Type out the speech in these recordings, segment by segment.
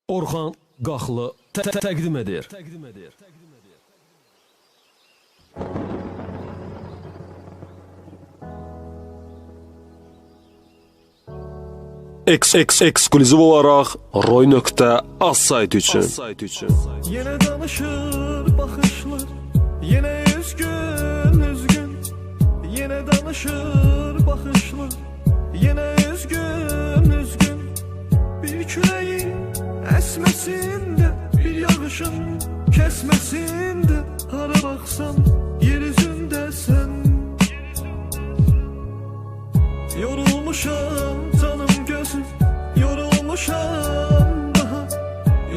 Orxan Qaxlı təqdim edir. Eksklüziv olaraq Roy.az saytı üçün. Yenə danışır baxışlar, yenə üzgün, yenə danışır baxışlar, yenə üzgün, bir küləyi əsməsində, bir yağışın kəsməsində, hara baxsan yer üzündəsən. Yorulmuşam canım gözüm, yorulmuşam daha,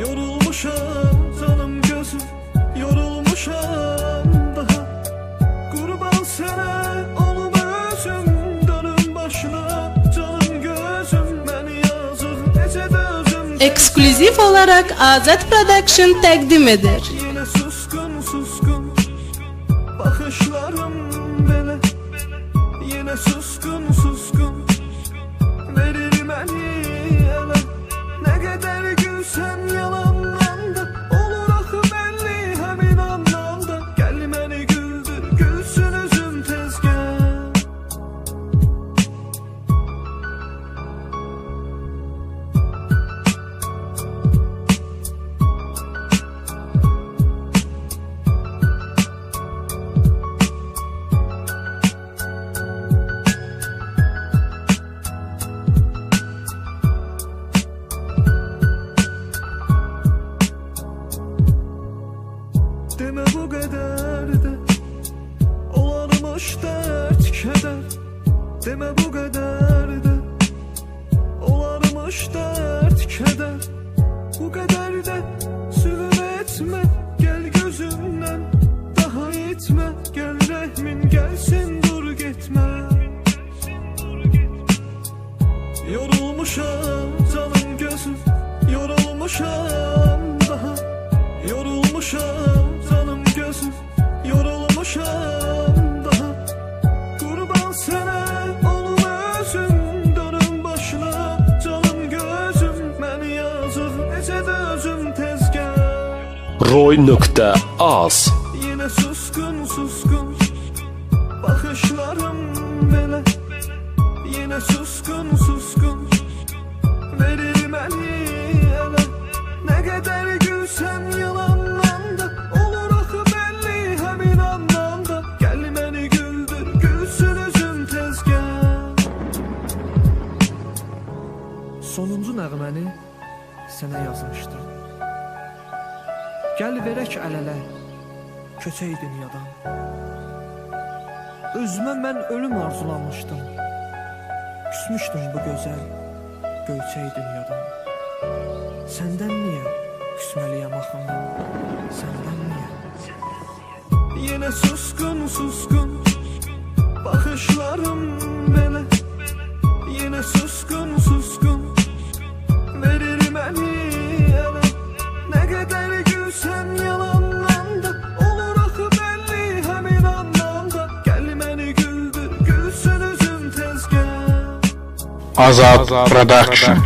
yorulmuşam canım gözüm, yorulmuşam daha. Qurban sənə olum özüm, dönüm başına canım gözüm, məni yazıq necə dözüm. Eksklüziv olarak Azad Production təqdim edir. Yenə suskun, baxışlarım belə, yenə suskun, verir məni ələ. Nə qədər gülsən yalandan da, olur axı bəlli həmin andan da. Gəl məni güldür, gülsün üzüm tezgah. Demə bu qədər də olarmış dərd kədər. Demə bu qədər də olarmış dərd kədər. Bu qədər də zülm etmə, gəl gözümdən daha itmə. Gəl rəhmin gəlsin, dur getmə. Yorulmuşam canım gözüm, yorulmuşam daha, yorulmuşam canım gözüm, yorulmuşam daha. Qurban sənə olum özüm, dönüm başına canım gözüm, məni yazıq necə dözüm tezgah. Roy.az Yenə suskun, baxışlarım belə, yenə suskun, verir məni ələ. Nə qədər gülsən yalandan da, olur axı bəlli həmin andan da. Gəl məni güldür, gülsün üzüm tezgah. Sonuncu nəğməni sənə yazmışdım. Gəl verək əl-ələ, köçək dünyadan. Özümə mən ölüm arzulamışdım, küsmüşdüm bu gözəl göyçək dünyadan. Səndən niyə küsməliyəm axı mən, səndən niyə? Yenə suskun, baxışlarım belə, yenə suskun, verir məni ələ. Nə qədər gülsən yalandan da, olur axı bəlli həmin andan da. Gəl məni güldür, gülsün üzüm tezgah. Azad Production.